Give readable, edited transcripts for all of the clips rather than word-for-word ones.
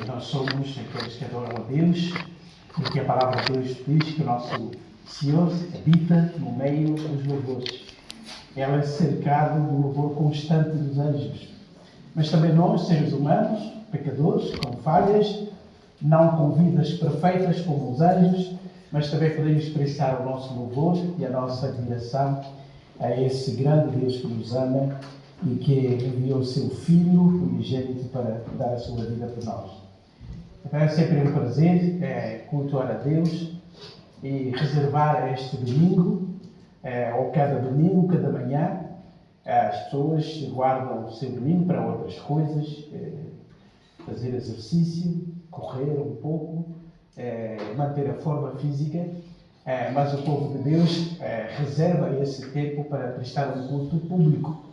E nós somos aqueles que adoram a Deus, porque a palavra de Deus diz que o nosso Senhor habita no meio dos louvores. Ela é cercada do louvor constante dos anjos. Mas também nós, seres humanos, pecadores, com falhas, não com vidas perfeitas como os anjos, mas também podemos expressar o nosso louvor e a nossa admiração a esse grande Deus que nos ama e que enviou o seu Filho unigênito para dar a sua vida por nós. Então é sempre um prazer cultuar a Deus e reservar este domingo, ou cada domingo, cada manhã. As pessoas guardam o seu domingo para outras coisas, fazer exercício, correr um pouco, manter a forma física, mas o povo de Deus reserva esse tempo para prestar um culto público.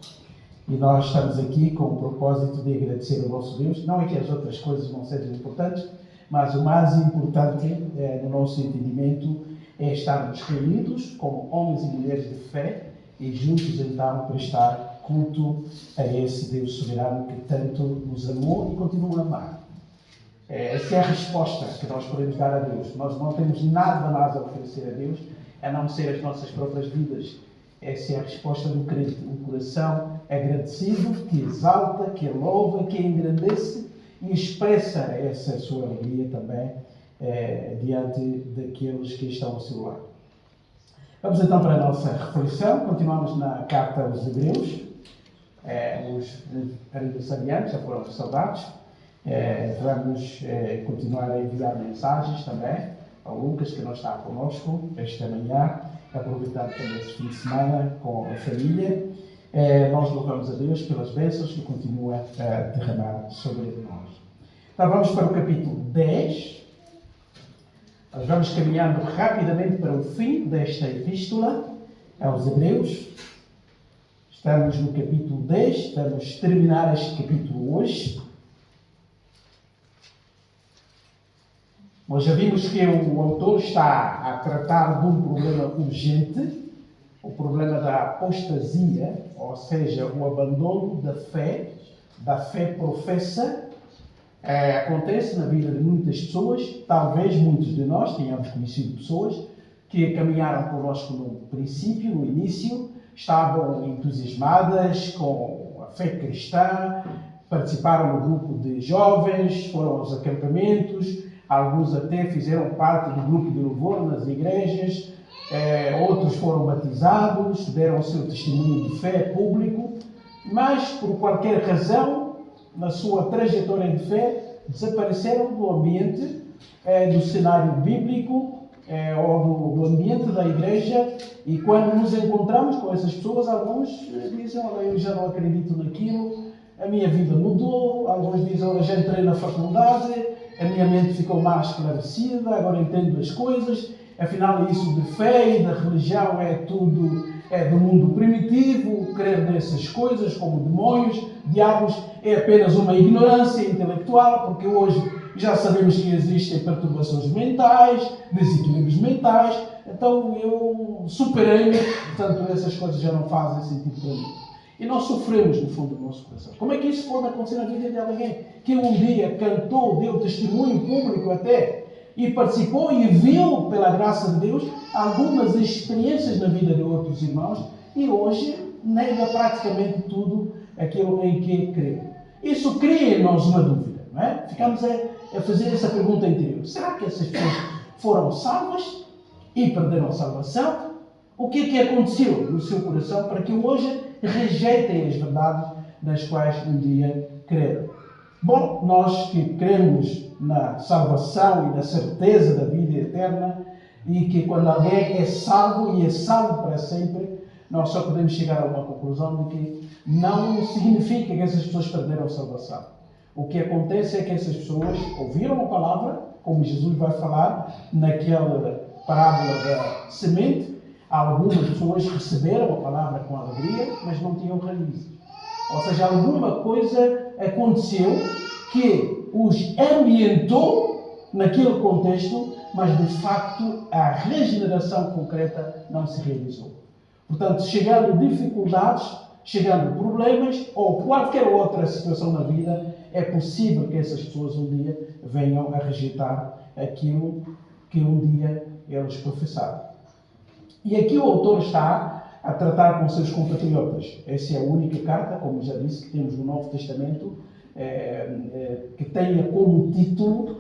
E nós estamos aqui com o propósito de agradecer ao nosso Deus. Não é que as outras coisas não sejam importantes, mas o mais importante, no nosso entendimento, é estarmos reunidos como homens e mulheres de fé e juntos então prestar culto a esse Deus soberano que tanto nos amou e continua a amar. Essa é a resposta que nós podemos dar a Deus. Nós não temos nada mais a oferecer a Deus, a não ser as nossas próprias vidas. Essa é a resposta do crente, um coração agradecido, que exalta, que louva, que engrandece e expressa essa sua alegria também diante daqueles que estão ao seu lado. Vamos então para a nossa reflexão. Continuamos na carta aos Hebreus. Os aniversariantes já foram saudados. Vamos continuar a enviar mensagens também ao Lucas, que não está conosco esta manhã, aproveitando também este fim de semana com a família. Nós louvamos a Deus pelas bênçãos que continua a derramar sobre nós. Então vamos para o capítulo 10. Nós vamos caminhando rapidamente para o fim desta epístola aos Hebreus. Estamos no capítulo 10, vamos terminar este capítulo hoje. Nós já vimos que o autor está a tratar de um problema urgente, o problema da apostasia, ou seja, o abandono da fé professa. Acontece na vida de muitas pessoas. Talvez muitos de nós tenhamos conhecido pessoas que caminharam connosco no princípio, no início, estavam entusiasmadas com a fé cristã, participaram no grupo de jovens, foram aos acampamentos, alguns até fizeram parte do grupo de louvor nas igrejas, outros foram batizados, deram o seu testemunho de fé público, mas por qualquer razão, na sua trajetória de fé, desapareceram do ambiente, do cenário bíblico, ou do ambiente da igreja, e quando nos encontramos com essas pessoas, alguns dizem: olha, eu já não acredito naquilo, a minha vida mudou. Alguns dizem: olha, já entrei na faculdade, a minha mente ficou mais esclarecida, agora entendo as coisas, afinal isso de fé e da religião é tudo do mundo primitivo, crer nessas coisas como demónios, diabos, é apenas uma ignorância intelectual, porque hoje já sabemos que existem perturbações mentais, desequilíbrios mentais, então eu superei-me, portanto essas coisas já não fazem sentido para mim. E nós sofremos no fundo do nosso coração. Como é que isso pode acontecer na vida de alguém que um dia cantou, deu testemunho público até, e participou e viu, pela graça de Deus, algumas experiências na vida de outros irmãos, e hoje nega praticamente tudo aquilo em que crê? Isso cria em nós uma dúvida, não é? Ficamos a fazer essa pergunta interior. Será que essas pessoas foram salvas e perderam a salvação? O que é que aconteceu no seu coração para que hoje rejeitem as verdades nas quais um dia creram? Bom, nós que cremos na salvação e na certeza da vida eterna, e que quando alguém é salvo e é salvo para sempre, nós só podemos chegar a uma conclusão de que não significa que essas pessoas perderam a salvação. O que acontece é que essas pessoas ouviram a palavra, como Jesus vai falar naquela parábola da semente. Algumas pessoas receberam a palavra com alegria, mas não tinham raízes. Ou seja, alguma coisa aconteceu que os ambientou naquele contexto, mas de facto a regeneração concreta não se realizou. Portanto, chegando dificuldades, chegando problemas ou qualquer outra situação na vida, é possível que essas pessoas um dia venham a rejeitar aquilo que um dia eles professaram. E aqui o autor está a tratar com seus compatriotas. Essa é a única carta, como já disse, que temos no Novo Testamento, que tenha como título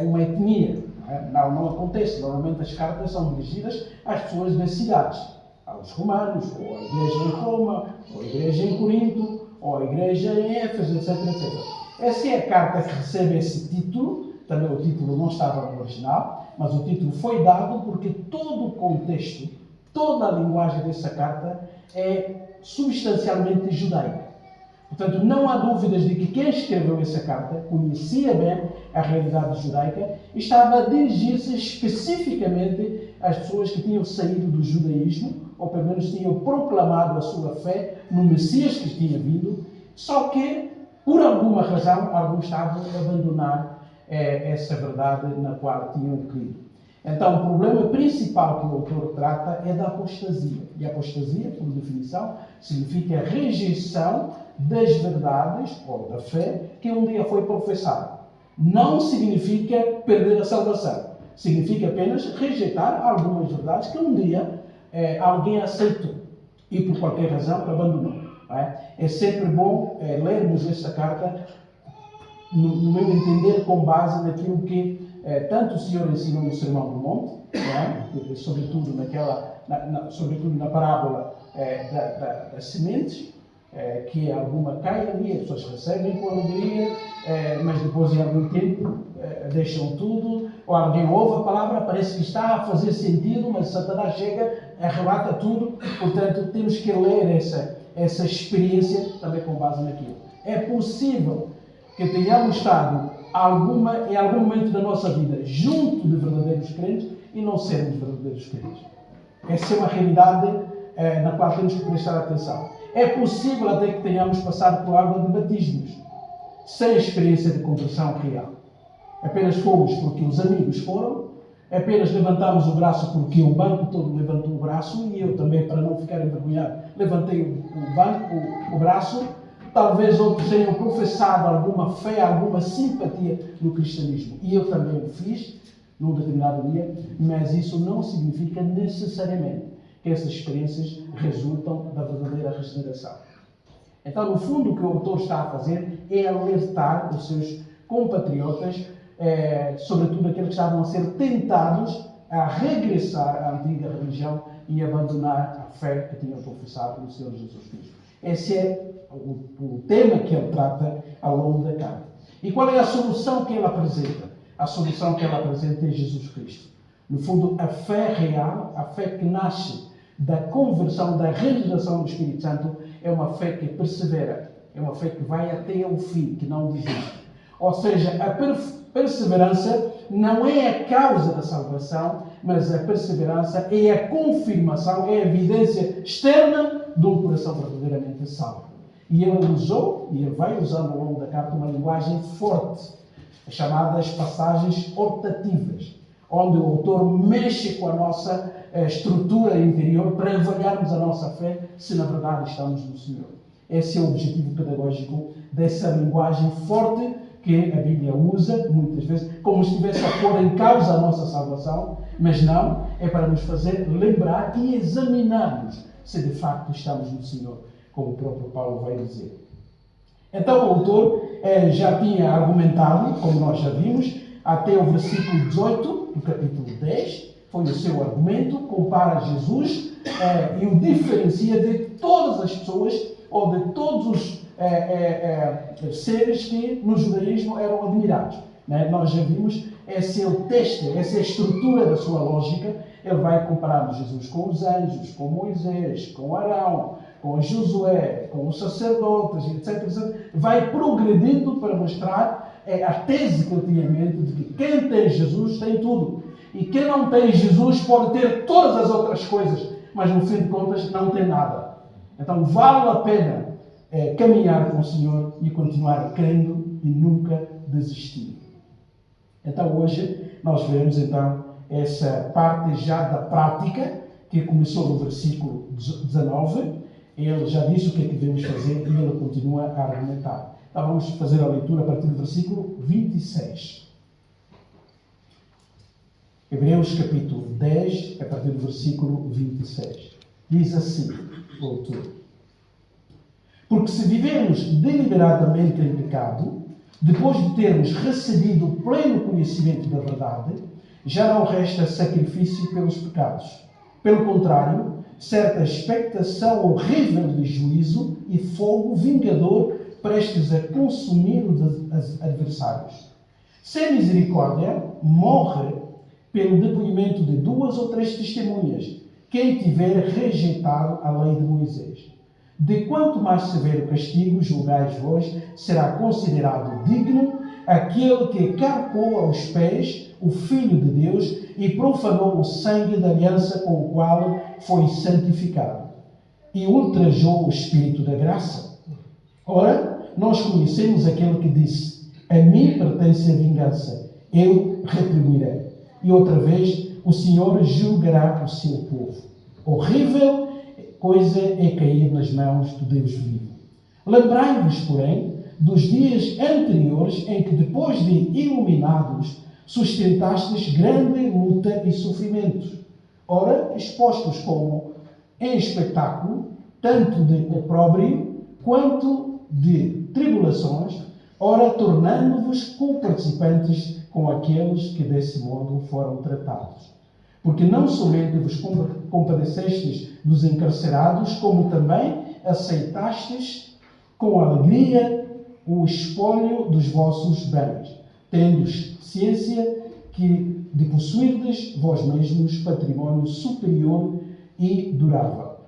uma etnia. Não acontece. Normalmente as cartas são dirigidas às pessoas das cidades, aos romanos, ou à igreja em Roma, ou à igreja em Corinto, ou à igreja em Éfeso, etc, etc. Essa é a carta que recebe esse título. Também o título não estava no original, mas o título foi dado porque todo o contexto, toda a linguagem dessa carta é substancialmente judaica. Portanto, não há dúvidas de que quem escreveu essa carta conhecia bem a realidade judaica e estava a dirigir-se especificamente às pessoas que tinham saído do judaísmo, ou pelo menos tinham proclamado a sua fé no Messias que tinha vindo, só que, por alguma razão, alguns estavam a abandonar essa verdade na qual tinham crido. Então, o problema principal que o autor trata é da apostasia. E a apostasia, por definição, significa a rejeição das verdades, ou da fé, que um dia foi professada. Não significa perder a salvação. Significa apenas rejeitar algumas verdades que um dia alguém aceitou e, por qualquer razão, abandonou. É sempre bom lermos esta carta, no meu entender, com base naquilo que tanto o Senhor ensinou no Sermão do Monte, sobretudo, sobretudo na parábola das sementes, que alguma cai ali, as pessoas recebem com alegria, mas depois de algum tempo deixam tudo, ou alguém ouve a palavra, parece que está a fazer sentido, mas Satanás chega, arrebata tudo. Portanto, temos que ler essa experiência também com base naquilo. É possível que tenhamos estado em algum momento da nossa vida junto de verdadeiros crentes e não sermos verdadeiros crentes. Essa é uma realidade na qual temos que prestar atenção. É possível até que tenhamos passado por água de batismos, sem experiência de conversão real. Apenas fomos porque os amigos foram, apenas levantamos o braço porque o banco todo levantou o braço, e eu também, para não ficar envergonhado, levantei o braço. Talvez outros tenham professado alguma fé, alguma simpatia no cristianismo. E eu também o fiz, num determinado dia, mas isso não significa necessariamente que essas experiências resultam da verdadeira regeneração. Então, no fundo, o que o autor está a fazer é alertar os seus compatriotas, sobretudo aqueles que estavam a ser tentados a regressar à antiga religião e abandonar a fé que tinham professado no Senhor Jesus Cristo. Esse é o tema que ele trata ao longo da carta. E qual é a solução que ele apresenta? A solução que ele apresenta é Jesus Cristo. No fundo, a fé real, a fé que nasce da conversão, da regeneração do Espírito Santo, é uma fé que persevera, é uma fé que vai até ao fim, que não desiste. Ou seja, a perseverança não é a causa da salvação, mas a perseverança é a confirmação, é a evidência externa de um coração verdadeiramente salvo. E ele usou, e ele vai usando ao longo da carta, uma linguagem forte, chamadas passagens optativas, onde o autor mexe com a nossa estrutura interior para avaliarmos a nossa fé, se na verdade estamos no Senhor. Esse é o objetivo pedagógico dessa linguagem forte que a Bíblia usa, muitas vezes, como se estivesse a pôr em causa a nossa salvação, mas não, é para nos fazer lembrar e examinarmos se de facto estamos no Senhor, como o próprio Paulo vai dizer. Então o autor já tinha argumentado, como nós já vimos, até o versículo 18 do capítulo 10, foi o seu argumento, compara Jesus e o diferencia de todas as pessoas, ou de todos os seres que no judaísmo eram admirados. Nós já vimos, esse é o teste, essa é a estrutura da sua lógica. Ele vai comparar Jesus com os anjos, com Moisés, com Arão, com Josué, com os sacerdotes, etc, etc. Vai progredindo para mostrar a tese que ele tinha em mente de que quem tem Jesus tem tudo. E quem não tem Jesus pode ter todas as outras coisas, mas no fim de contas não tem nada. Então vale a pena caminhar com o Senhor e continuar crendo e nunca desistir. Então hoje nós veremos então essa parte já da prática, que começou no versículo 19, Ele já disse o que é que devemos fazer e ele continua a argumentar. Então vamos fazer a leitura a partir do versículo 26. Hebreus capítulo 10, a partir do versículo 26. Diz assim o autor: Porque se vivemos deliberadamente em pecado, depois de termos recebido o pleno conhecimento da verdade, já não resta sacrifício pelos pecados. Pelo contrário, certa expectação horrível de juízo e fogo vingador prestes a consumir os adversários. Sem misericórdia, morre pelo depoimento de 2 ou 3 testemunhas, quem tiver rejeitado a lei de Moisés. De quanto mais severo castigo julgais vós, será considerado digno aquele que carcou aos pés o Filho de Deus e profanou o sangue da aliança com o qual foi santificado, e ultrajou o Espírito da graça. Ora, nós conhecemos aquele que disse: a mim pertence a vingança, eu retribuirei. E outra vez, o Senhor julgará o seu povo. Horrível coisa é cair nas mãos do Deus vivo. Lembrai-vos, porém, dos dias anteriores em que, depois de iluminados, sustentastes grande luta e sofrimentos. Ora, expostos como em espetáculo, tanto de opróbrio quanto de tribulações, ora, tornando-vos co-participantes com aqueles que desse modo foram tratados. Porque não somente vos compadecestes dos encarcerados, como também aceitastes com alegria o espólio dos vossos bens, tendo ciência de possuirdes vós mesmos património superior e durável.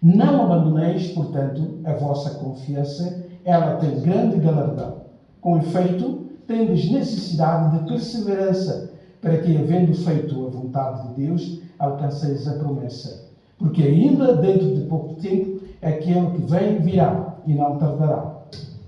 Não abandoneis, portanto, a vossa confiança, ela tem grande galardão. Com efeito, tendes necessidade de perseverança, para que, havendo feito a vontade de Deus, alcanceis a promessa. Porque ainda dentro de pouco tempo, aquele que vem virá e não tardará.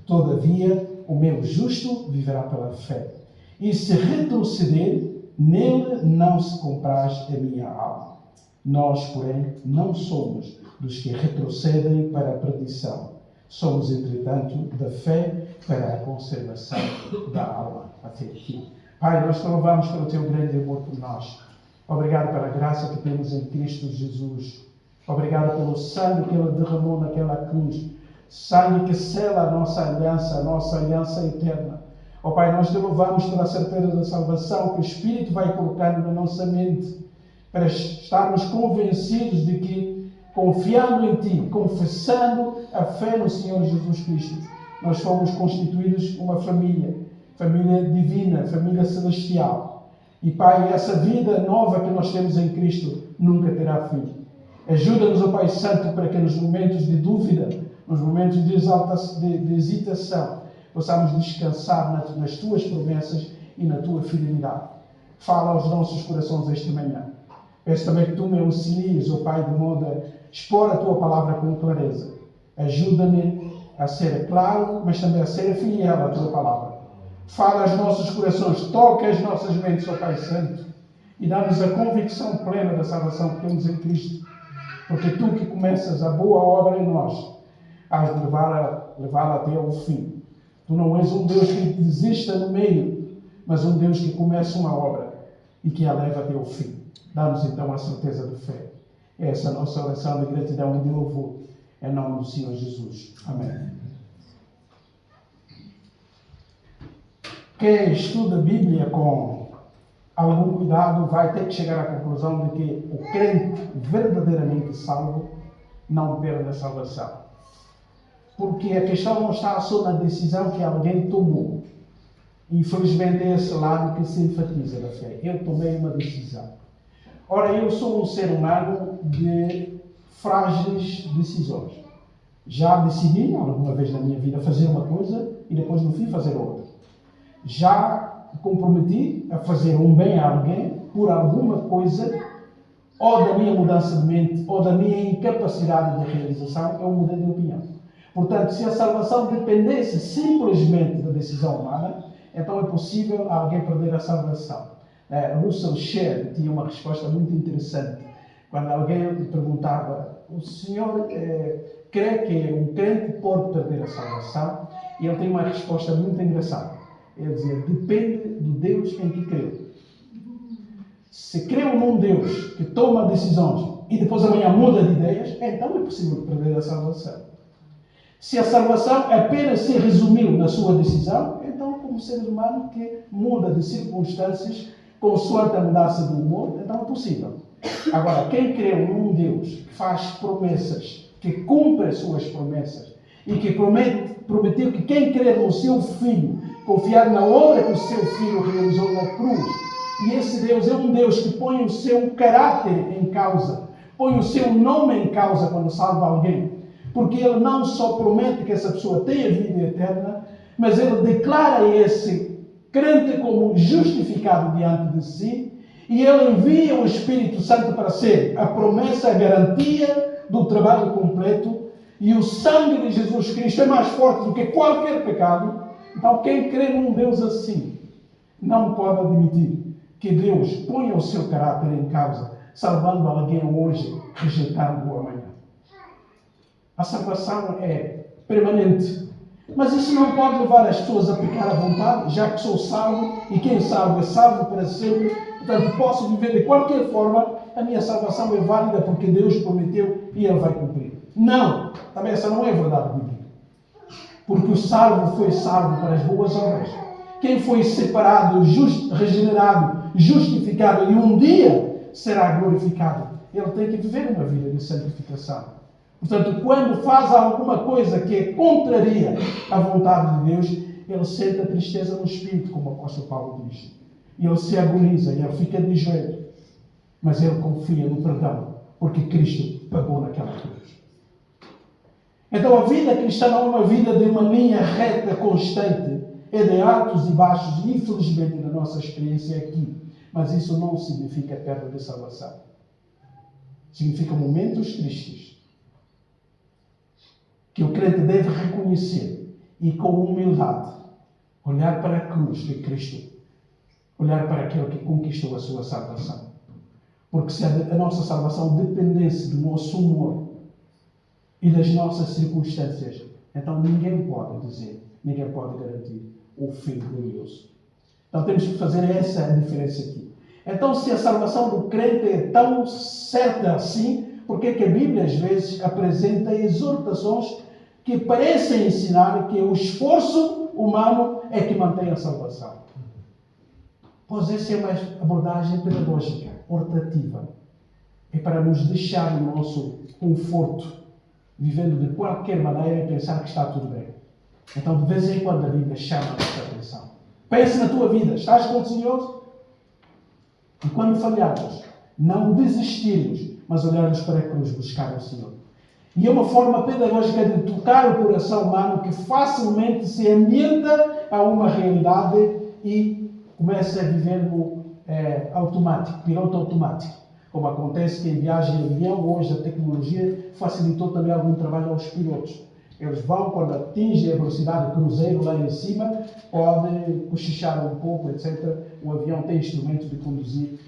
Todavia, o meu justo viverá pela fé. E se retroceder, nele não se compraz a minha alma. Nós, porém, não somos dos que retrocedem para a perdição. Somos, entretanto, da fé para a conservação da alma. Até aqui. Pai, nós te louvamos pelo teu grande amor por nós. Obrigado pela graça que temos em Cristo Jesus. Obrigado pelo sangue que Ele derramou naquela cruz. Sangue que sela a nossa aliança eterna. Ó Pai, nós te louvamos pela certeza da salvação que o Espírito vai colocando na nossa mente, para estarmos convencidos de que, confiando em Ti, confessando a fé no Senhor Jesus Cristo, nós fomos constituídos uma família divina, família celestial. E Pai, essa vida nova que nós temos em Cristo nunca terá fim. Ajuda-nos, ó Pai Santo, para que nos momentos de dúvida, nos momentos de hesitação, possamos descansar nas Tuas promessas e na Tua fidelidade. Fala aos nossos corações esta manhã. Peço também que Tu me auxilies, ó Pai, de modo a expor a Tua palavra com clareza. Ajuda-me a ser claro, mas também a ser fiel à Tua palavra. Fala aos nossos corações, toca as nossas mentes, ó Pai Santo, e dá-nos a convicção plena da salvação que temos em Cristo. Porque Tu que começas a boa obra em nós, has de levá-la até ao fim. Tu não és um Deus que desista no meio, mas um Deus que começa uma obra e que a leva até ao fim. Dá-nos então a certeza de fé. Essa é a nossa oração de gratidão e de louvor. Em nome do Senhor Jesus. Amém. Quem estuda a Bíblia com algum cuidado vai ter que chegar à conclusão de que o crente verdadeiramente salvo não perde a salvação. Porque a questão não está só na decisão que alguém tomou. Infelizmente é esse lado que se enfatiza da fé. Eu tomei uma decisão. Ora, eu sou um ser humano de frágeis decisões. Já decidi alguma vez na minha vida fazer uma coisa e depois no fim fazer outra. Já comprometi a fazer um bem a alguém por alguma coisa, ou da minha mudança de mente, ou da minha incapacidade de realização, eu mudei de opinião. Portanto, se a salvação dependesse simplesmente da decisão humana, então é possível alguém perder a salvação. Russell Shedd tinha uma resposta muito interessante. Quando alguém lhe perguntava o Senhor crê que um crente pode perder a salvação? E ele tem uma resposta muito engraçada. Ele diz, depende do Deus em que crê. Se crê num Deus que toma decisões e depois amanhã muda de ideias, então é possível perder a salvação. Se a salvação apenas se resumiu na sua decisão, então como ser humano que muda de circunstâncias consoante a mudança do humor, então é possível. Agora, quem crê num Deus que faz promessas, que cumpre as suas promessas e que prometeu que quem crer no seu Filho, confiar na obra que o seu Filho realizou na cruz, e esse Deus é um Deus que põe o seu caráter em causa, põe o seu nome em causa quando salva alguém. Porque ele não só promete que essa pessoa tenha vida eterna, mas ele declara esse crente como justificado diante de si, e ele envia o Espírito Santo para ser a promessa, a garantia do trabalho completo, e o sangue de Jesus Cristo é mais forte do que qualquer pecado. Então quem crê num Deus assim não pode admitir que Deus ponha o seu caráter em causa, salvando alguém hoje, rejeitando-o amanhã. A salvação é permanente. Mas isso não pode levar as pessoas a pecar à vontade, já que sou salvo, e quem salvo é salvo para sempre. Portanto, posso viver de qualquer forma, a minha salvação é válida porque Deus prometeu e Ele vai cumprir. Não! Também essa não é verdade bíblica. Porque o salvo foi salvo para as boas obras. Quem foi separado, regenerado, justificado e um dia será glorificado, ele tem que viver uma vida de santificação. Portanto, quando faz alguma coisa que contraria a vontade de Deus, ele sente a tristeza no espírito, como o apóstolo Paulo diz. E ele se agoniza, e ele fica de joelho. Mas ele confia no perdão, porque Cristo pagou naquela cruz. Então a vida cristã não é uma vida de uma linha reta constante, é de altos e baixos, e infelizmente na nossa experiência aqui. Mas isso não significa perda de salvação. Significa momentos tristes, que o crente deve reconhecer e com humildade olhar para a cruz de Cristo, olhar para aquele que conquistou a sua salvação. Porque se a nossa salvação dependesse do nosso humor e das nossas circunstâncias, então ninguém pode dizer, ninguém pode garantir o fim glorioso. Então temos que fazer essa diferença aqui. Então, se a salvação do crente é tão certa assim, porque é que a Bíblia às vezes apresenta exortações que parecem ensinar que o esforço humano é que mantém a salvação? Pois essa é uma abordagem pedagógica, hortativa. É para nos deixar no nosso conforto, vivendo de qualquer maneira e pensar que está tudo bem. Então, de vez em quando, a Bíblia chama a nossa atenção. Pense na tua vida. Estás com o Senhor? E quando falharmos, não desistirmos, mas olharmos para a cruz, buscar o Senhor. E é uma forma pedagógica de tocar o coração humano que facilmente se ambienta a uma realidade e começa a viver no automático, piloto automático. Como acontece que em viagem de avião, hoje a tecnologia facilitou também algum trabalho aos pilotos. Eles vão, quando atingem a velocidade de cruzeiro lá em cima, podem cochichar um pouco, etc. O avião tem instrumentos de conduzir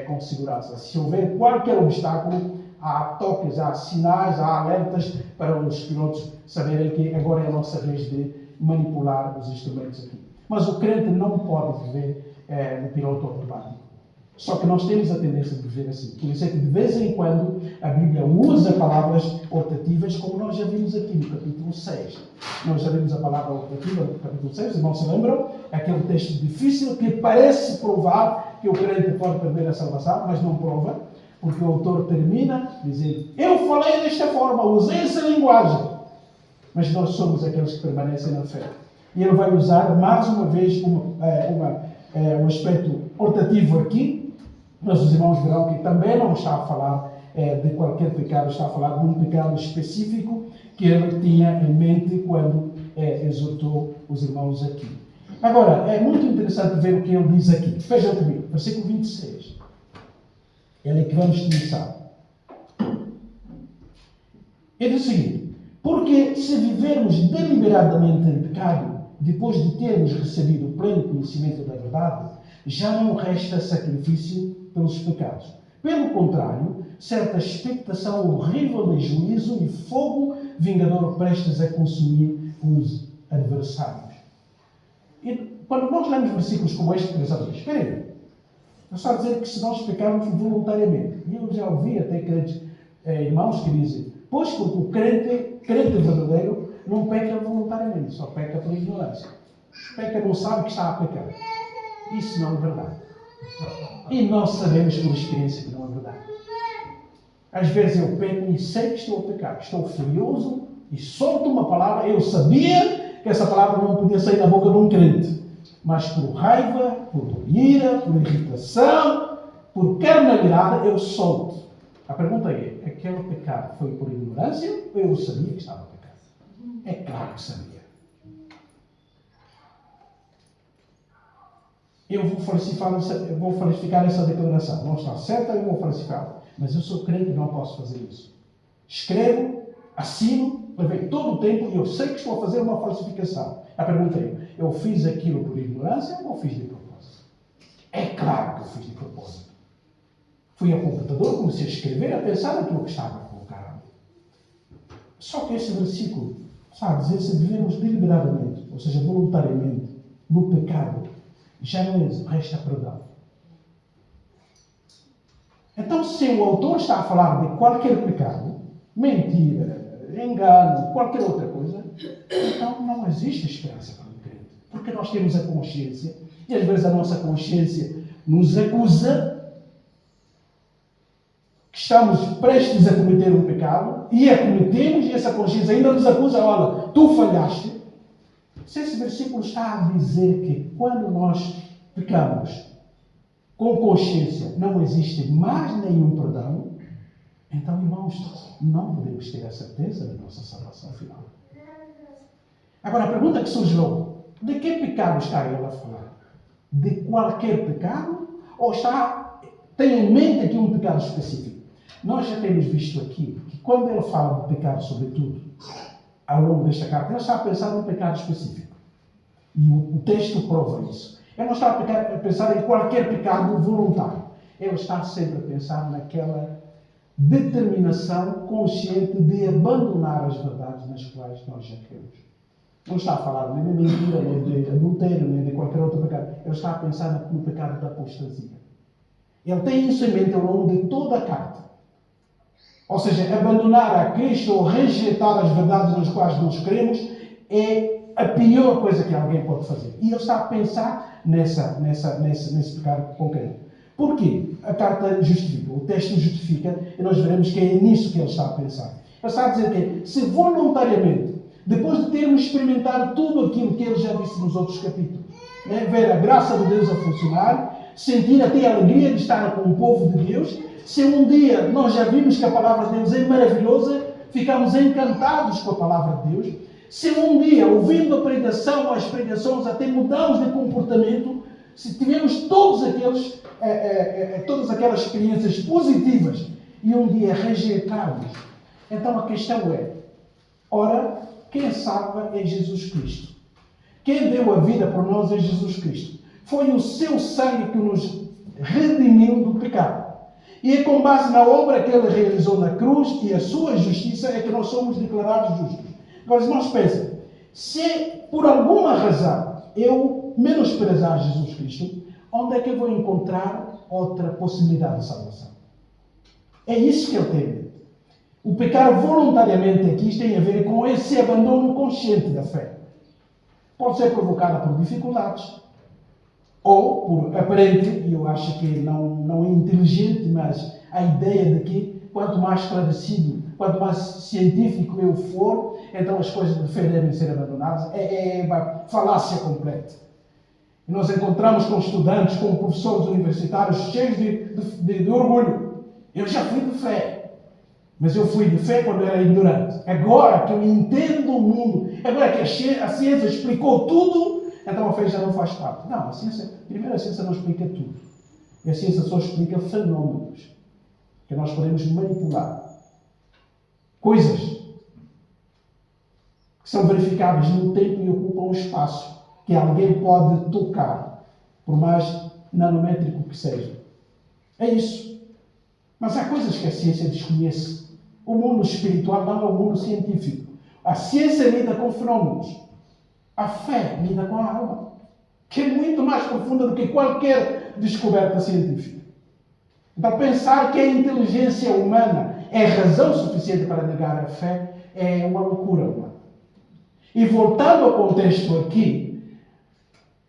com segurança. Se houver qualquer obstáculo, há toques, há sinais, há alertas para os pilotos saberem que agora é a nossa vez de manipular os instrumentos aqui. Mas o crente não pode viver no piloto automático. Só que nós temos a tendência de viver assim. Por isso é que de vez em quando a Bíblia usa palavras hortativas, como nós já vimos aqui no capítulo 6. Nós já vimos a palavra hortativa no capítulo 6, irmãos se lembram? Aquele texto difícil que parece provar que o crente pode perder a salvação, mas não prova, porque o autor termina dizendo: eu falei desta forma, usei essa linguagem, mas nós somos aqueles que permanecem na fé. E ele vai usar mais uma vez um aspecto hortativo aqui, mas os irmãos verão que também não está a falar de qualquer pecado, está a falar de um pecado específico que ele tinha em mente quando exortou os irmãos aqui. Agora, é muito interessante ver o que ele diz aqui. Vejam comigo, versículo 26. É ali que vamos começar. Ele diz o seguinte: porque se vivermos deliberadamente em pecado, depois de termos recebido o pleno conhecimento da verdade, já não resta sacrifício pelos pecados, Pelo contrário, certa expectação horrível de juízo e fogo vingador prestes a consumir os adversários. E quando nós lemos versículos como este, pensamos, espera aí, é só dizer que se nós pecarmos voluntariamente. E eu já ouvi até crentes, irmãos que dizem, pois que o crente verdadeiro não peca voluntariamente, só peca por ignorância. Peca não sabe que está a pecar. Isso não é verdade. E nós sabemos por experiência que não é verdade. Às vezes eu peco e sei que estou a pecar. Estou furioso e solto uma palavra. Eu sabia que essa palavra não podia sair da boca de um crente. Mas por raiva, por ira, por irritação, por carnalidade, eu solto. A pergunta é, aquele pecado foi por ignorância ou eu sabia que estava a pecar? É claro que sabia. Eu vou falsificar essa declaração. Não está certa, eu vou falsificá-la. Mas eu sou crente e não posso fazer isso. Escrevo, assino, levei todo o tempo e eu sei que estou a fazer uma falsificação. A pergunta é, eu fiz aquilo por ignorância ou fiz de propósito? É claro que eu fiz de propósito. Fui ao computador, comecei a escrever, a pensar naquilo que estava a colocar. Só que esse versículo está a dizer se vivemos deliberadamente, ou seja, voluntariamente, no pecado, já não resta perdão. Então, se o autor está a falar de qualquer pecado, mentira, engano, qualquer outra coisa, então não existe esperança para o crente. Porque nós temos a consciência, e às vezes a nossa consciência nos acusa que estamos prestes a cometer um pecado, e a cometemos, e essa consciência ainda nos acusa, olha, tu falhaste. Se esse versículo está a dizer que quando nós pecamos com consciência não existe mais nenhum perdão, então, irmãos, não podemos ter a certeza da nossa salvação final. Agora, a pergunta que surge logo, de que pecado está ele a falar? De qualquer pecado? Ou tem em mente aqui um pecado específico? Nós já temos visto aqui que quando ele fala de pecado, sobretudo, ao longo desta carta, ele está a pensar num pecado específico. E o texto prova isso. Ele não está a pensar em qualquer pecado voluntário. Ele está sempre a pensar naquela determinação consciente de abandonar as verdades nas quais nós já cremos. Não está a falar nem de mentira, nem de adultério, nem de qualquer outro pecado. Ele está a pensar no pecado da apostasia. Ele tem isso em mente ao longo de toda a carta. Ou seja, abandonar a Cristo ou rejeitar as verdades nas quais nós cremos é a pior coisa que alguém pode fazer. E ele está a pensar nesse pecado concreto. Porquê? A carta justifica, o texto justifica, e nós veremos que é nisso que ele está a pensar. Ele está a dizer que, se voluntariamente, depois de termos experimentado tudo aquilo que ele já disse nos outros capítulos, ver a graça de Deus a funcionar, sentir até a alegria de estar com o povo de Deus, se um dia nós já vimos que a palavra de Deus é maravilhosa, ficamos encantados com a palavra de Deus, se um dia, ouvindo a pregação ou as pregações, até mudamos de comportamento, se tivermos todas aquelas experiências positivas e um dia rejeitarmos, então a questão é, ora, quem salva é Jesus Cristo. Quem deu a vida por nós é Jesus Cristo. Foi o seu sangue que nos redimiu do pecado. E é com base na obra que ele realizou na cruz e a sua justiça é que nós somos declarados justos. Agora, irmãos, pensem, se por alguma razão eu menosprezar Jesus Cristo, onde é que eu vou encontrar outra possibilidade de salvação? É isso que ele tem. O pecar voluntariamente aqui tem a ver com esse abandono consciente da fé. Pode ser provocada por dificuldades, ou por aparente, e eu acho que não é inteligente, mas a ideia de que quanto mais esclarecido, quanto mais científico eu for, então as coisas de fé devem ser abandonadas. É uma falácia completa. E nós encontramos com estudantes, com professores universitários cheios de orgulho. Eu já fui de fé, mas eu fui de fé quando era ignorante. Agora que eu entendo o mundo, agora que a ciência explicou tudo, então a fé já não faz parte. Não, primeiro a ciência não explica tudo. E a ciência só explica fenómenos que nós podemos manipular. Coisas que são verificáveis no tempo e ocupam um espaço que alguém pode tocar, por mais nanométrico que seja. É isso. Mas há coisas que a ciência desconhece. O mundo espiritual não é o mundo científico. A ciência lida com fenômenos. A fé lida com a alma, que é muito mais profunda do que qualquer descoberta científica. Então, pensar que a inteligência humana é razão suficiente para negar a fé é uma loucura humana. E voltando ao contexto aqui,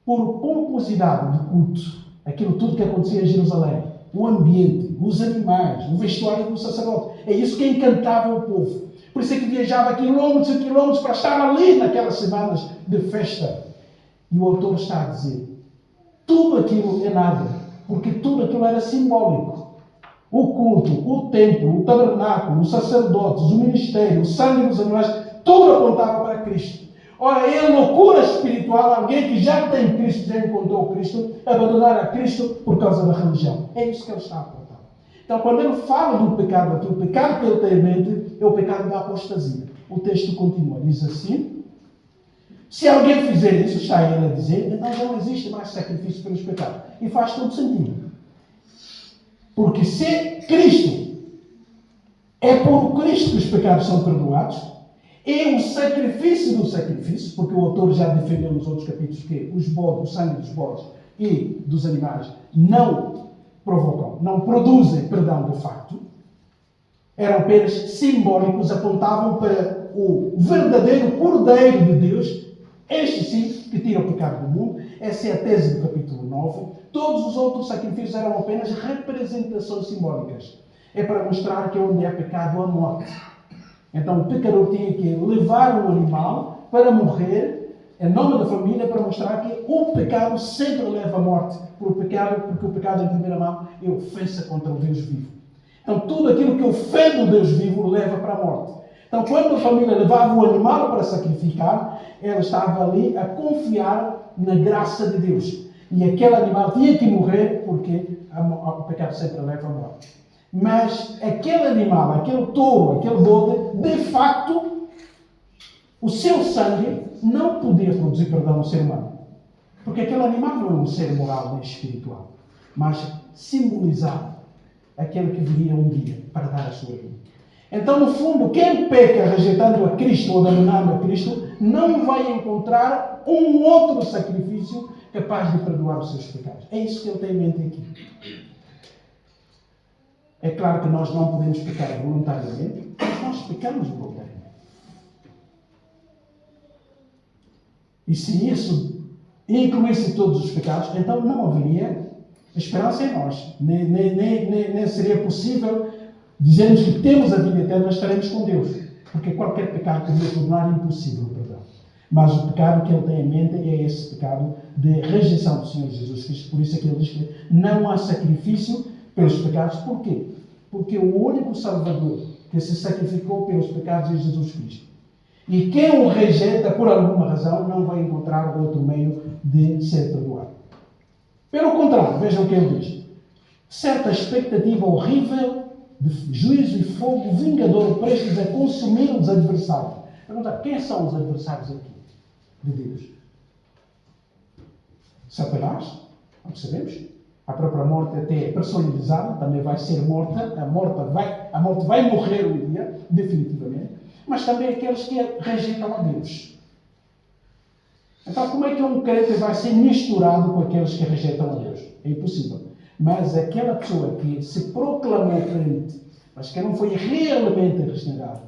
por pomposidade de culto, aquilo tudo que acontecia em Jerusalém, o ambiente, os animais, o vestuário do sacerdote, é isso que encantava o povo. Por isso é que viajava quilômetros e quilômetros para estar ali naquelas semanas de festa. E o autor está a dizer, tudo aquilo é nada, porque tudo aquilo era simbólico. O culto, o templo, o tabernáculo, os sacerdotes, o ministério, o sangue dos animais, tudo apontava para Cristo. Ora, é loucura espiritual alguém que já tem Cristo, já encontrou Cristo, abandonar a Cristo por causa da religião. É isso que ele está a apontar. Então, quando ele fala do pecado aqui, o pecado que ele tem em mente é o pecado da apostasia. O texto continua, diz assim, se alguém fizer isso, está ele a dizer, então já não existe mais sacrifício pelos pecados. E faz todo sentido. Porque se Cristo é por Cristo que os pecados são perdoados, é o sacrifício do sacrifício, porque o autor já defendeu nos outros capítulos que os bodes, o sangue dos bodes e dos animais não provocam, não produzem perdão de facto, eram apenas simbólicos, apontavam para o verdadeiro Cordeiro de Deus, este sim, que tira o pecado do mundo. Essa é a tese do capítulo 9. Todos os outros sacrifícios eram apenas representações simbólicas. É para mostrar que onde há pecado há morte. Então o pecador tinha que levar um animal para morrer, em nome da família, para mostrar que o pecado sempre leva à morte. Porque o pecado, em primeira mão, é ofensa contra o Deus vivo. Então tudo aquilo que ofende o Deus vivo leva para a morte. Então quando a família levava o animal para sacrificar, ela estava ali a confiar na graça de Deus. E aquele animal tinha que morrer porque o pecado sempre leva à morte. Mas aquele animal, aquele touro, aquele bode, de facto, o seu sangue não podia produzir perdão no ser humano. Porque aquele animal não é um ser moral nem espiritual, mas simbolizava aquele que viria um dia para dar a sua vida. Então, no fundo, quem peca rejeitando a Cristo ou abandonando a Cristo, não vai encontrar um outro sacrifício capaz de perdoar os seus pecados. É isso que ele tem em mente aqui. É claro que nós não podemos pecar voluntariamente, mas nós pecamos voluntariamente. E se isso incluísse todos os pecados, então não haveria esperança em nós. Nem seria possível dizermos que temos a vida eterna, estaremos com Deus. Porque qualquer pecado poderia tornar impossível o perdão. Mas o pecado que ele tem em mente é esse pecado de rejeição do Senhor Jesus Cristo. Por isso é que ele diz que não há sacrifício pelos pecados. Porquê? Porque o único Salvador que se sacrificou pelos pecados é Jesus Cristo. E quem o rejeita por alguma razão não vai encontrar outro meio de ser perdoado. Pelo contrário, vejam o que ele diz. Certa expectativa horrível de juízo e fogo vingador prestes a consumir os adversários. Perguntar, quem são os adversários aqui de Deus? Satanás, como sabemos. A própria morte até é personalizada, também vai ser morta. A morte vai morrer um dia, definitivamente. Mas também aqueles que rejeitam a Deus. Então, como é que um crente vai ser misturado com aqueles que rejeitam a Deus? É impossível. Mas aquela pessoa que se proclamou crente, mas que não foi realmente regenerado,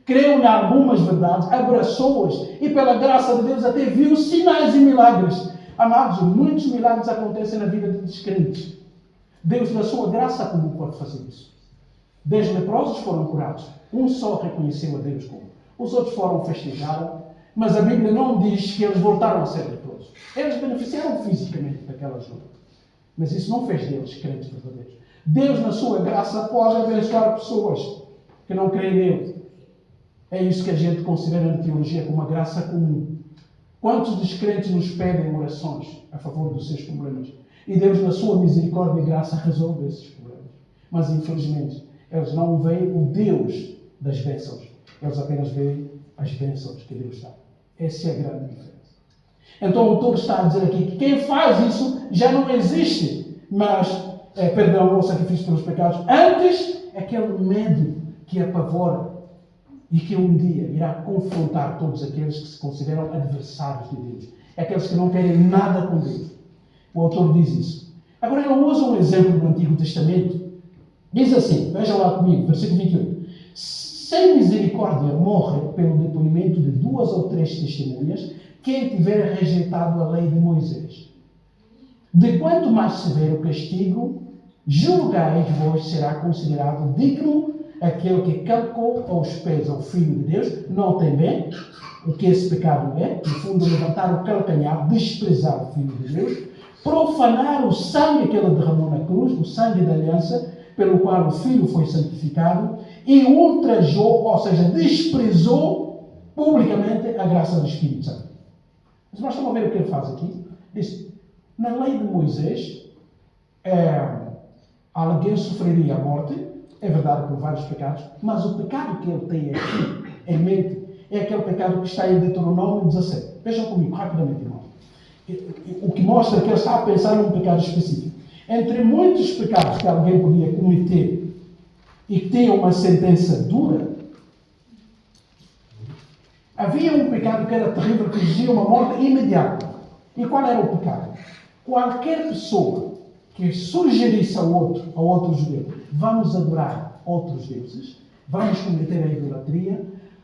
creu em algumas verdades, abraçou-as e, pela graça de Deus, até viu sinais e milagres. Amados, muitos milagres acontecem na vida de descrentes. Deus, na sua graça, como pode fazer isso? 10 leprosos foram curados. Um só reconheceu a Deus como. Os outros foram festejaram, mas a Bíblia não diz que eles voltaram a ser leprosos. Eles beneficiaram fisicamente daquela ajuda. Mas isso não fez deles crentes verdadeiros. Deus, na sua graça, pode abençoar pessoas que não creem nele. É isso que a gente considera na teologia como uma graça comum. Quantos descrentes nos pedem orações a favor dos seus problemas? E Deus, na sua misericórdia e graça, resolve esses problemas. Mas, infelizmente, eles não veem o Deus das bênçãos. Eles apenas veem as bênçãos que Deus dá. Essa é a grande diferença. Então, o autor está a dizer aqui que quem faz isso já não existe, mas perdão ou sacrifício pelos pecados. Antes, aquele medo que apavora e que um dia irá confrontar todos aqueles que se consideram adversários de Deus. Aqueles que não querem nada com Deus. O autor diz isso. Agora ele usa um exemplo do Antigo Testamento. Diz assim, vejam lá comigo, versículo 28. Sem misericórdia morre pelo depoimento de 2 ou 3 testemunhas quem tiver rejeitado a lei de Moisés. De quanto mais severo o castigo, julgais vós será considerado digno aquele que calcou aos pés ao Filho de Deus. Notem bem o que esse pecado é. No fundo, levantar o calcanhar, desprezar o Filho de Deus, profanar o sangue que ele derramou na cruz, o sangue da aliança, pelo qual o Filho foi santificado, e ultrajou, ou seja, desprezou publicamente a graça do Espírito Santo. Mas nós estamos a ver o que ele faz aqui. Diz, na lei de Moisés, alguém sofreria a morte, é verdade, por vários pecados, mas o pecado que ele tem aqui em mente é aquele pecado que está em Deuteronômio 17. Vejam comigo, rapidamente, irmão. O que mostra que ele está a pensar num pecado específico. Entre muitos pecados que alguém podia cometer e que tinha uma sentença dura, havia um pecado que era terrível, que exigia uma morte imediata. E qual era o pecado? Qualquer pessoa que sugerisse ao outro judeu, vamos adorar outros deuses, vamos cometer a idolatria,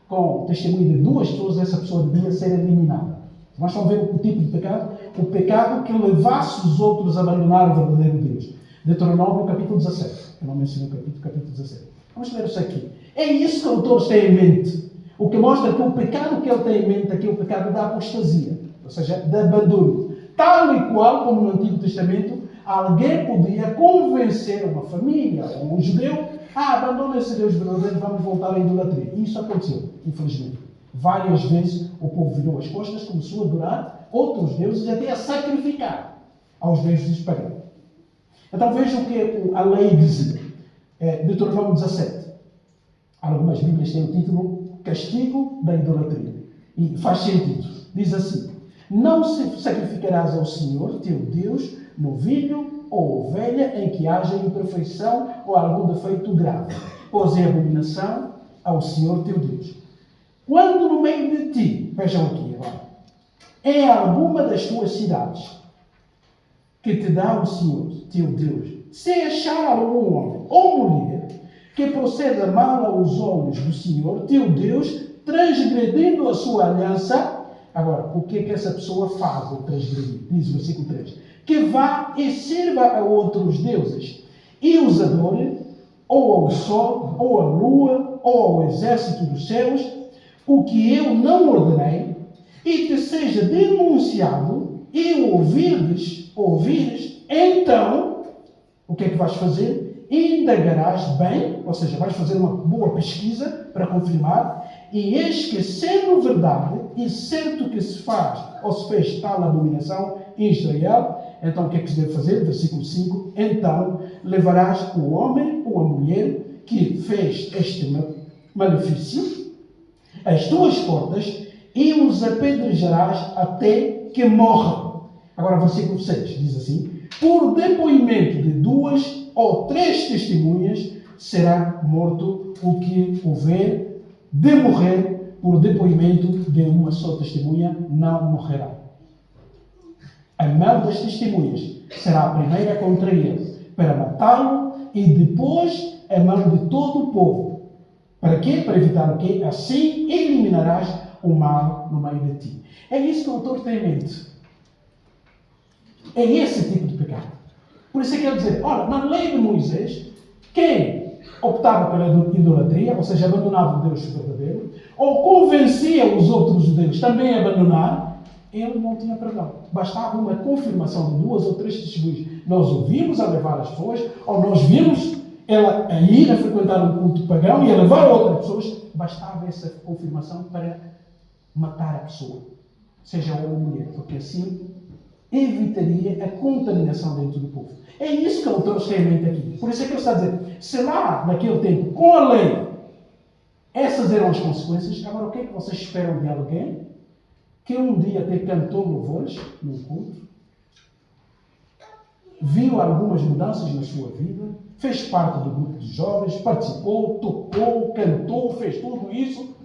com o testemunho de 2 pessoas, essa pessoa devia ser eliminada. Nós vamos ver o tipo de pecado, o pecado que levasse os outros a abandonar o verdadeiro Deus. Deuteronômio capítulo 17. Eu não mencionei o capítulo 17. Vamos ler isso aqui. É isso que o autor tem em mente. O que mostra que o pecado que ele tem em mente aqui é o pecado da apostasia, ou seja, de abandono. Tal e qual como no Antigo Testamento, alguém podia convencer uma família ou um judeu abandona esse Deus verdadeiro, vamos voltar à idolatria. E isso aconteceu, infelizmente. Várias vezes o povo virou as costas, começou a adorar outros deuses e até a sacrificar aos deuses pagãos. Então vejam o que a lei diz. Deuteronômio 17. Algumas Bíblias têm o título Castigo da Idolatria. E faz sentido. Diz assim: não se sacrificarás ao Senhor, teu Deus, novilho ou ovelha em que haja imperfeição ou algum defeito grave, pois é abominação ao Senhor, teu Deus. Quando no meio de ti, vejam aqui agora, em alguma das tuas cidades que te dá o Senhor, teu Deus, se achar algum homem ou mulher que proceda mal aos olhos do Senhor, teu Deus, transgredindo a sua aliança. Agora, o que é que essa pessoa faz ao transgredir? Diz o versículo 3. Que vá e sirva a outros deuses e os adore, ou ao sol, ou à lua, ou ao exército dos céus, o que eu não ordenei, e te seja denunciado, e ouvires, então, o que é que vais fazer? Indagarás bem, ou seja, vais fazer uma boa pesquisa para confirmar, e eis que, sendo verdade, e certo que se faz, ou se fez tal abominação em Israel, então o que é que se deve fazer? Versículo 5, então levarás o homem ou a mulher que fez este malefício às tuas portas e os apedrejarás até que morram. Agora, versículo 6 diz assim: por depoimento de 2 ou 3 testemunhas será morto o que houver de morrer, por depoimento de uma só testemunha não morrerá. A mão das testemunhas será a primeira contra ele, para matá-lo, e depois a mão de todo o povo. Para quê? Para evitar o quê? Assim eliminarás o mal no meio de ti. É isso que o autor tem em mente. É esse tipo de pecado. Por isso é que ele diz, olha, na lei de Moisés, quem optava pela idolatria, ou seja, abandonava o Deus verdadeiro, ou convencia os outros judeus também a abandonar, ele não tinha perdão. Bastava uma confirmação de 2 ou 3 testemunhos. Nós ouvimos a levar as pessoas, ou nós vimos ela a ir a frequentar um culto pagão e a levar outras pessoas. Bastava essa confirmação para matar a pessoa, seja homem ou mulher, porque assim evitaria a contaminação dentro do povo. É isso que o autor tem em mente aqui. Por isso é que ele está a dizer, se lá, naquele tempo, com a lei, essas eram as consequências, agora o que é que vocês esperam de alguém que um dia até cantou louvores num culto, viu algumas mudanças na sua vida, fez parte do grupo de jovens, participou, tocou, cantou, fez tudo isso.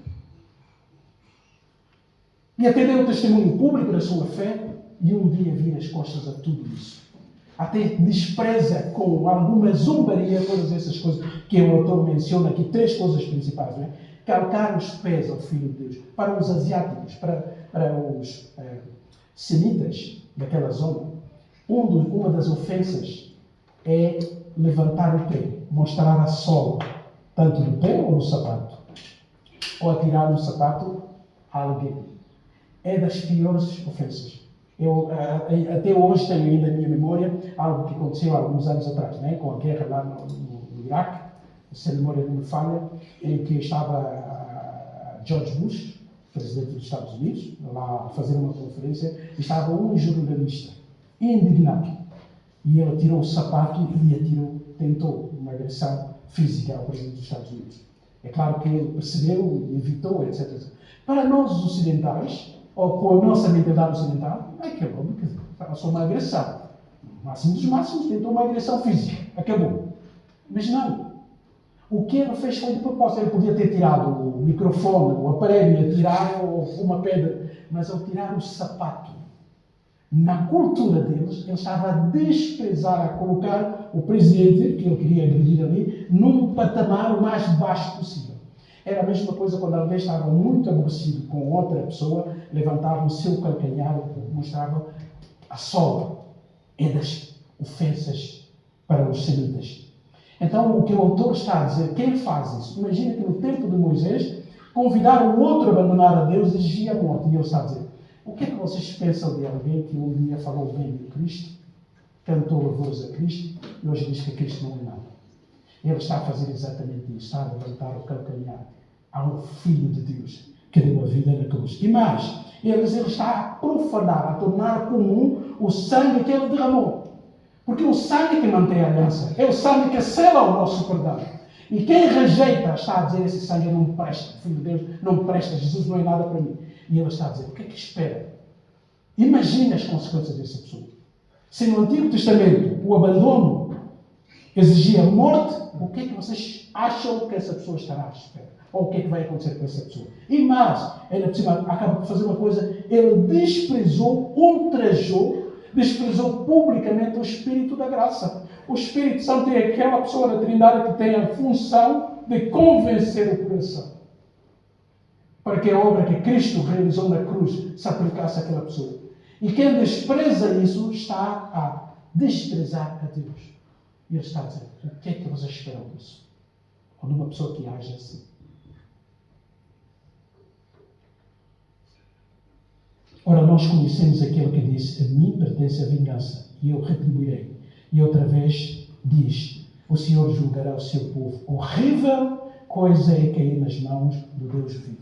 E até deu testemunho público da sua fé, e um dia vira as costas a tudo isso. Até despreza com alguma zombaria todas essas coisas que o autor menciona aqui, 3 coisas principais, não é? Calcar os pés ao Filho de Deus. Para os asiáticos, para os semitas daquela zona, uma das ofensas é levantar o pé, mostrar a sola, tanto do pé ou do sapato, ou atirar o sapato a alguém. É das piores ofensas. Eu até hoje tenho ainda na minha memória algo que aconteceu há alguns anos atrás, né, com a guerra lá no Iraque, se a memória não me falha, em que estava George Bush, presidente dos Estados Unidos, lá a fazer uma conferência, e estava um jornalista indignado. E ele tirou o sapato e tentou uma agressão física ao presidente dos Estados Unidos. É claro que ele percebeu, evitou, etc. Para nós, os ocidentais, ou com a nossa mentalidade ocidental, acabou, passou uma agressão. No máximo dos máximos, tentou uma agressão física. Acabou. Mas não. O que ele fez foi de propósito. Ele podia ter tirado o microfone, o aparelho, e atirar uma pedra, mas ao tirar o sapato, na cultura deles, ele estava a desprezar, a colocar o presidente, que ele queria agredir ali, num patamar o mais baixo possível. Era a mesma coisa quando alguém estava muito aborrecido com outra pessoa, levantava o seu calcanhar e mostrava a sola. É das ofensas para os semitas. Então, o que o autor está a dizer, quem faz isso? Imagina que no tempo de Moisés, convidar o outro a abandonar a Deus exigia a morte. E ele está a dizer, o que é que vocês pensam de alguém que um dia falou bem de Cristo, cantou louvores a Cristo, e hoje diz que Cristo não é nada? Ele está a fazer exatamente isso, está a levantar o calcanhar ao Filho de Deus, que deu a vida na cruz. E mais, ele está a profanar, a tornar comum o sangue que ele derramou. Porque o sangue que mantém a aliança, é o sangue que sela o nosso perdão. E quem rejeita está a dizer, esse sangue não me presta, Filho de Deus, não me presta, Jesus não é nada para mim. E ele está a dizer, o que é que espera? Imagine as consequências dessa pessoa. Se no Antigo Testamento o abandono exigia morte, o que é que vocês acham que essa pessoa estará à espera? Ou o que é que vai acontecer com essa pessoa? E mais, ele por cima acaba por fazer uma coisa, ele desprezou, ultrajou, desprezou publicamente o Espírito da Graça. O Espírito Santo é aquela pessoa da Trindade que tem a função de convencer o coração, para que a obra que Cristo realizou na cruz se aplicasse àquela pessoa. E quem despreza isso está a desprezar a Deus. E ele está a dizer, o que é que vocês esperam disso? Ou de uma pessoa que age assim? Ora, nós conhecemos aquele que disse, a mim pertence a vingança, e eu retribuirei. E outra vez diz, o Senhor julgará o seu povo. Horrível coisa é cair nas mãos do Deus vivo.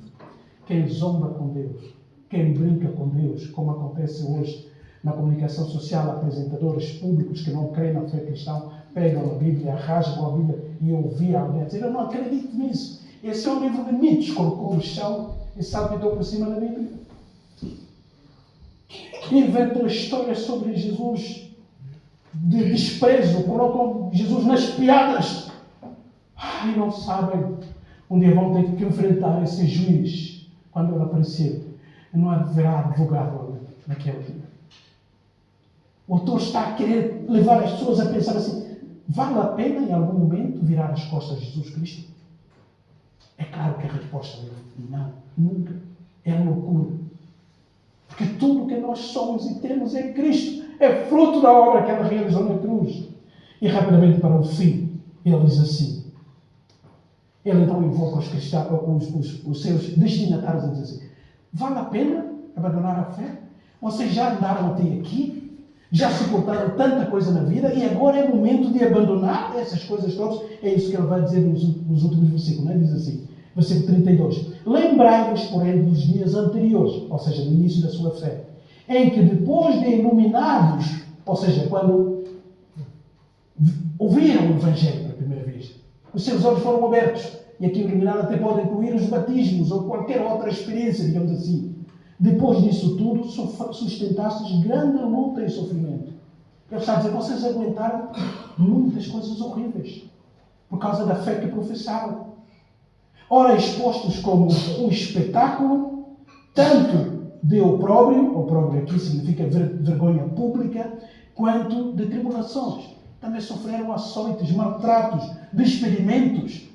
Quem zomba com Deus, quem brinca com Deus, como acontece hoje na comunicação social, apresentadores públicos que não creem na fé cristã, pegam a Bíblia, rasgam a Bíblia e ouvir alguém dizer, eu não acredito nisso. Esse é um livro de mitos, colocou no chão e salpitou por cima da Bíblia. Inventam histórias sobre Jesus de desprezo, colocam Jesus nas piadas. E não sabem, um dia vão ter que enfrentar esse juiz quando ele aparecer. Não haverá advogado naquele dia. O autor está a querer levar as pessoas a pensar assim, vale a pena em algum momento virar as costas a Jesus Cristo? É claro que a resposta é não, nunca. É loucura. Porque tudo que nós somos e temos é Cristo. É fruto da obra que ele realizou na cruz. E rapidamente para o fim, ele diz assim. Ele então invoca os cristãos, os seus destinatários e diz assim, vale a pena abandonar a fé? Vocês já andaram até aqui? Já suportaram tanta coisa na vida e agora é o momento de abandonar essas coisas todas? É isso que ele vai dizer nos últimos versículos. Né? Diz assim, versículo 32. Lembrai-vos, porém, dos dias anteriores, ou seja, no início da sua fé, em que depois de iluminados, ou seja, quando ouviram o Evangelho pela primeira vez, os seus olhos foram abertos. E aqui iluminado até pode incluir os batismos ou qualquer outra experiência, digamos assim. Depois disso tudo, sustentastes grande luta e sofrimento. Ele está a dizer, vocês aguentaram muitas coisas horríveis por causa da fé que professaram. Ora, expostos como um espetáculo, tanto de opróbrio aqui significa vergonha pública, quanto de tribulações. Também sofreram açoites, maltratos, despedimentos.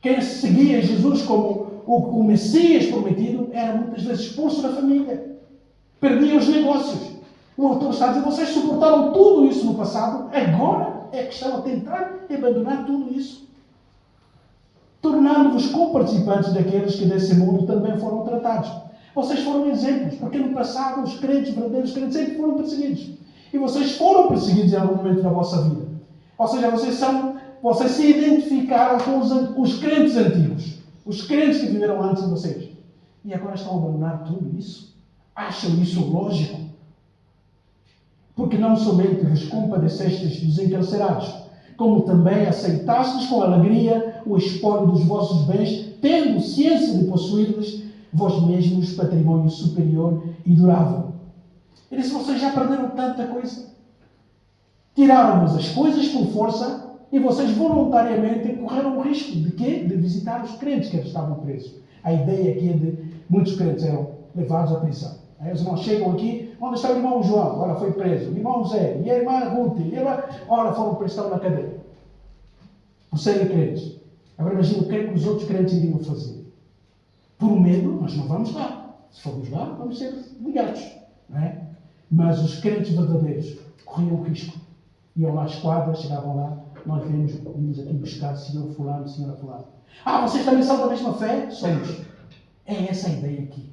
Quem seguia Jesus como o Messias prometido era muitas vezes expulso da família. Perdia os negócios. O autor está a dizer, vocês suportaram tudo isso no passado, agora é que estão a tentar abandonar tudo isso, tornando-vos comparticipantes daqueles que desse mundo também foram tratados. Vocês foram exemplos, porque no passado os crentes, verdadeiros crentes, sempre foram perseguidos. E vocês foram perseguidos em algum momento da vossa vida. Ou seja, vocês se identificaram com os crentes antigos, os crentes que viveram antes de vocês. E agora estão a abandonar tudo isso? Acham isso lógico? Porque não somente vos compadecestes dos encarcerados, como também aceitastes com alegria o espólio dos vossos bens, tendo ciência de possuir-lhes vós mesmos património superior e durável. Ele disse, vocês já perderam tanta coisa. Tiraram-vos as coisas por força e vocês voluntariamente correram o risco de quê? De visitar os crentes que estavam presos. A ideia aqui é de muitos crentes eram levados à prisão. Aí os irmãos chegam aqui, onde está o irmão João? Ora, foi preso. O irmão Zé, e a irmã Ruth, ora, foram presos na cadeia. Por serem crentes. Agora imagina o que é que os outros crentes iriam fazer. Por medo, nós não vamos lá. Se formos lá, vamos ser ligados. Não é? Mas os crentes verdadeiros corriam o risco. Iam lá às quadras, chegavam lá, nós vimos aqui buscar senhor fulano, senhora fulano. Ah, vocês também são da mesma fé? Somos. É essa a ideia aqui.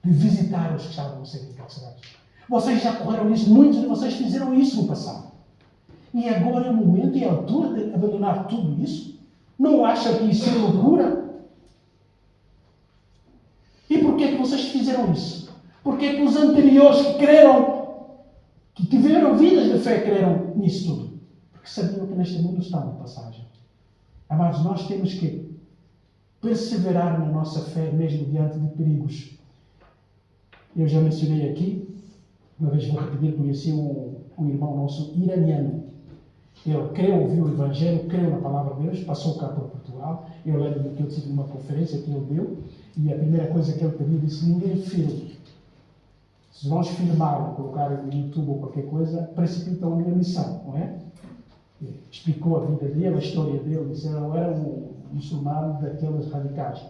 De visitar os que estavam a ser encarcerados. Vocês já correram isso, muitos de vocês fizeram isso no passado. E agora é o momento e a altura de abandonar tudo isso? Não acha que isso é loucura? E porquê que vocês fizeram isso? Porquê que os anteriores que creram, que tiveram vidas de fé, creram nisso tudo? Porque sabiam que neste mundo está uma passagem. Amados, nós temos que perseverar na nossa fé mesmo diante de perigos. Eu já mencionei aqui, uma vez vou repetir, conheci um irmão nosso iraniano. Ele creu, ouviu o Evangelho, creu na palavra de Deus, passou cá para Portugal. Eu lembro que eu tive uma conferência que ele deu, e a primeira coisa que ele pediu, disse, ninguém filme. Se nós filmarem, colocarem no YouTube ou qualquer coisa, precipitam a minha missão, não é? Explicou a vida dele, a história dele, disse, ele era um muçulmano daqueles radicais,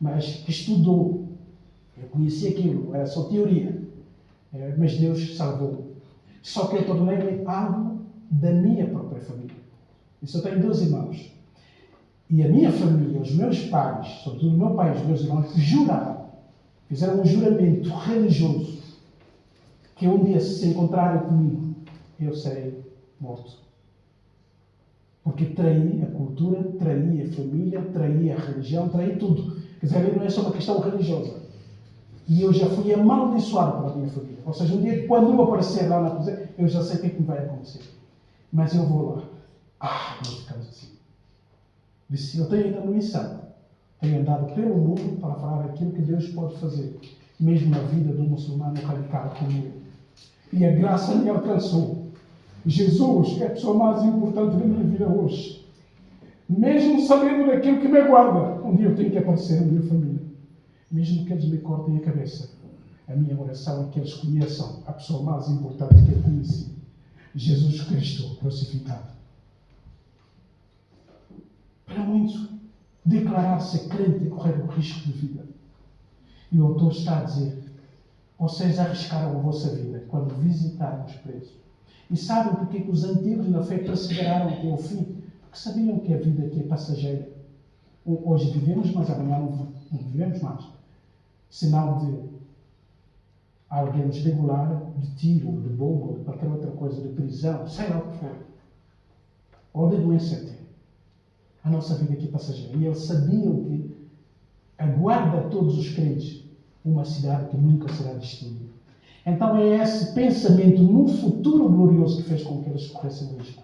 mas que estudou. Eu conhecia aquilo, era só teoria, mas Deus salvou. Só que eu tornei-me alvo da minha própria família. Eu só tenho 2 irmãos. E a minha família, os meus pais, sobretudo o meu pai e os meus irmãos, juraram, fizeram um juramento religioso, que um dia se encontrarem comigo, eu serei morto. Porque traí a cultura, traí a família, traí a religião, traí tudo. Quer dizer, não é só uma questão religiosa. E eu já fui amaldiçoado pela minha família. Ou seja, um dia, quando eu aparecer lá na cozinha, eu já sei o que é que me vai acontecer. Mas eu vou lá. Nós ficamos assim. Disse, eu tenho ainda uma missão. Tenho andado pelo mundo para falar aquilo que Deus pode fazer. Mesmo na vida do muçulmano radical como eu. E a graça me alcançou. Jesus é a pessoa mais importante da minha vida hoje. Mesmo sabendo daquilo que me aguarda. Um dia eu tenho que aparecer na minha família. Mesmo que eles me cortem a cabeça. A minha oração é que eles conheçam a pessoa mais importante que eu conheci. Jesus Cristo crucificado. Para muitos, declarar-se crente e correr o risco de vida. E o autor está a dizer, vocês arriscaram a vossa vida quando visitaram os presos. E sabem porque que os antigos na fé perseveraram até o fim? Porque sabiam que a vida aqui é passageira. Hoje vivemos, mas amanhã não vivemos mais. Sinal de alguém nos regular de tiro, de bomba, ou de qualquer outra coisa, de prisão, sei lá o que for. Ou de doença até. A nossa vida aqui é passageira. E eles sabiam que aguarda a todos os crentes uma cidade que nunca será destruída. Então é esse pensamento num futuro glorioso que fez com que eles corressem o risco.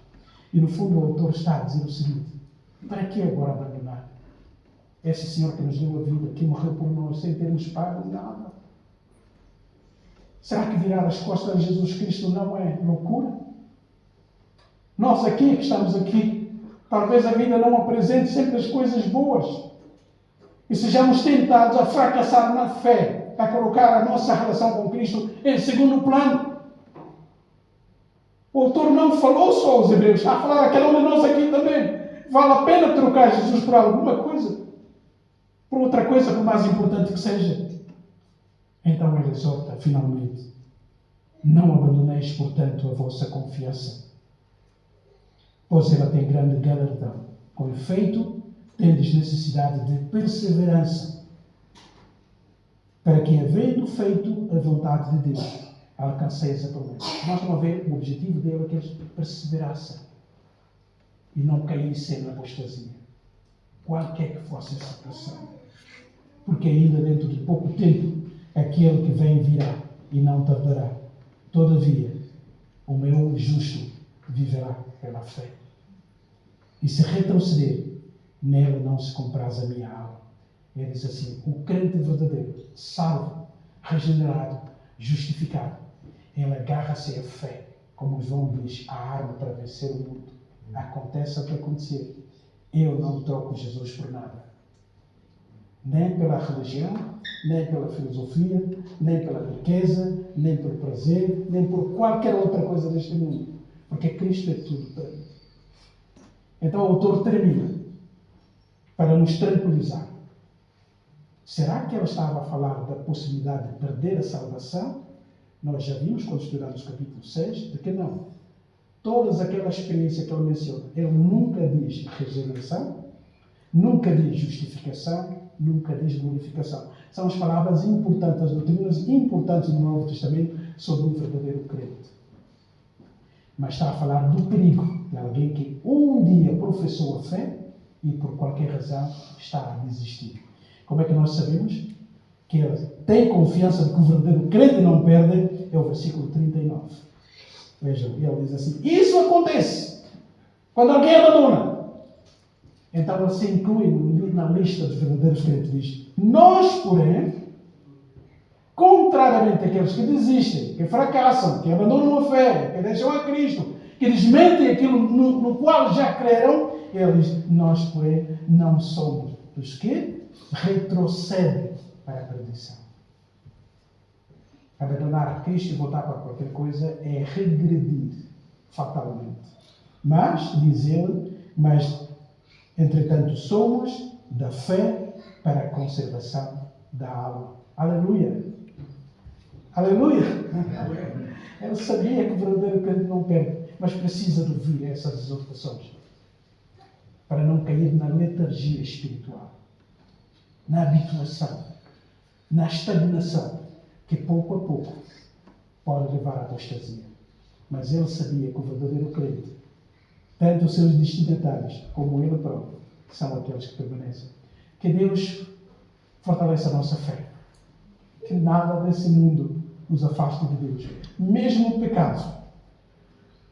E no fundo o autor está a dizer o seguinte, para que agora abandonar? Esse Senhor que nos deu a vida, que morreu por nós sem termos pago nada. Será que virar as costas a Jesus Cristo não é loucura? Nós aqui, que estamos aqui, talvez a vida não apresente sempre as coisas boas. E sejamos tentados a fracassar na fé, a colocar a nossa relação com Cristo em segundo plano. O autor não falou só aos hebreus, está a falar a cada um de nós aqui também. Vale a pena trocar Jesus por alguma coisa? Por outra coisa, por mais importante que seja? Então ele exorta, finalmente, não abandoneis, portanto, a vossa confiança, pois ela tem grande galardão. Com efeito, tendes necessidade de perseverança, para que, havendo feito a vontade de Deus, alcanceis a promessa. Nós vamos ver o objetivo dele, que eles perseverassem e não caíssem na apostasia, qualquer que fosse a situação. Porque ainda dentro de pouco tempo, aquele que vem virá e não tardará. Todavia, o meu justo viverá pela fé. E se retroceder, nele não se compraz a minha alma. Ele diz assim: o crente verdadeiro, salvo, regenerado, justificado, ele agarra-se à fé, como João diz, a arma para vencer o mundo. Aconteça o que acontecer, eu não troco Jesus por nada. Nem pela religião, nem pela filosofia, nem pela riqueza, nem pelo prazer, nem por qualquer outra coisa deste mundo. Porque Cristo é tudo para mim. Então o autor termina para nos tranquilizar. Será que ele estava a falar da possibilidade de perder a salvação? Nós já vimos, quando estudamos o capítulo 6, de que não. Todas aquelas experiências que ele menciona, ele nunca diz regeneração, nunca diz justificação, nunca diz glorificação. São as palavras importantes, as doutrinas importantes do Novo Testamento sobre um verdadeiro crente. Mas está a falar do perigo de alguém que um dia professou a fé e por qualquer razão está a desistir. Como é que nós sabemos que ele tem confiança de que o verdadeiro crente não perde? É o versículo 39. Vejam, ele diz assim: isso acontece quando alguém abandona. Então ele se inclui na lista dos verdadeiros crentes. Diz: nós, porém, contrariamente àqueles que desistem, que fracassam, que abandonam a fé, que deixam a Cristo, que desmentem aquilo no qual já creram, ele diz: nós, porém, não somos dos que retrocedem para a perdição. Abandonar a Cristo e voltar para qualquer coisa é regredir fatalmente. Mas, diz ele, entretanto somos da fé para a conservação da alma. Aleluia! Aleluia! Ele sabia que o verdadeiro crente não perde, mas precisa de ouvir essas exortações para não cair na letargia espiritual, na habituação, na estagnação, que pouco a pouco pode levar à apostasia. Mas ele sabia que o verdadeiro crente, tanto os seus destinatários como ele próprio, são aqueles que permanecem. Que Deus fortaleça a nossa fé. Que nada desse mundo nos afaste de Deus. Mesmo o pecado,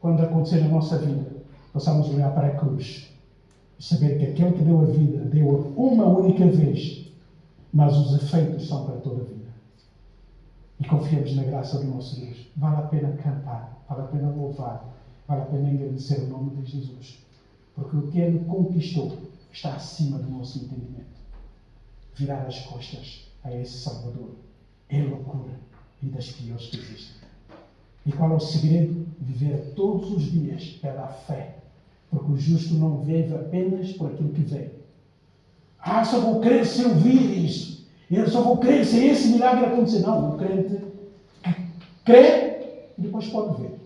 quando acontecer na nossa vida, possamos olhar para a cruz e saber que aquele que deu a vida, deu uma única vez, mas os efeitos são para toda a vida. E confiamos na graça do nosso Deus. Vale a pena cantar, vale a pena louvar, vale a pena engrandecer o nome de Jesus. Porque o que Ele conquistou está acima do nosso entendimento. Virar as costas a esse Salvador é loucura e das piores que existem. E qual é o segredo? Viver todos os dias pela fé. Porque o justo não vive apenas por aquilo que vê. Só vou crer se eu vir isso. Eu só vou crer se esse milagre acontecer. Não, o crente crê e depois pode ver.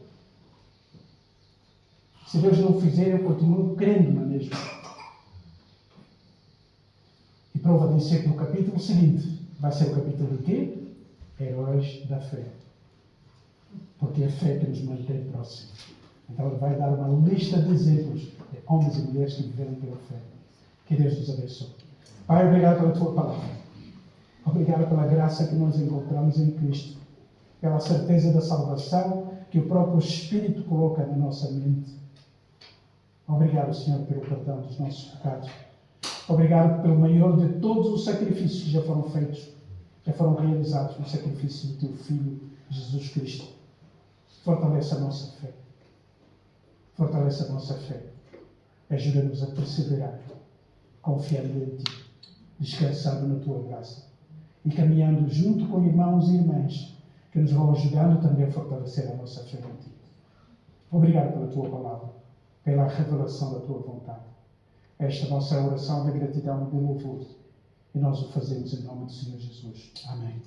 Se Deus não fizer, eu continuo crendo na mesma. E prova disso é que no capítulo seguinte vai ser o capítulo de quê? Heróis da fé. Porque é a fé que nos mantém próximos. Então ele vai dar uma lista de exemplos de homens e mulheres que viveram pela fé. Que Deus nos abençoe. Pai, obrigado pela tua palavra. Obrigado pela graça que nós encontramos em Cristo. Pela certeza da salvação que o próprio Espírito coloca na nossa mente. Obrigado, Senhor, pelo perdão dos nossos pecados. Obrigado pelo maior de todos os sacrifícios que já foram feitos, já foram realizados no sacrifício do Teu Filho Jesus Cristo. Fortalece a nossa fé. Fortalece a nossa fé. Ajuda-nos a perseverar, confiando em Ti, descansando na Tua graça e caminhando junto com irmãos e irmãs que nos vão ajudando também a fortalecer a nossa fé em Ti. Obrigado pela Tua palavra, pela revelação da Tua vontade. Esta nossa oração de gratidão e de louvor, e nós o fazemos em nome do Senhor Jesus. Amém.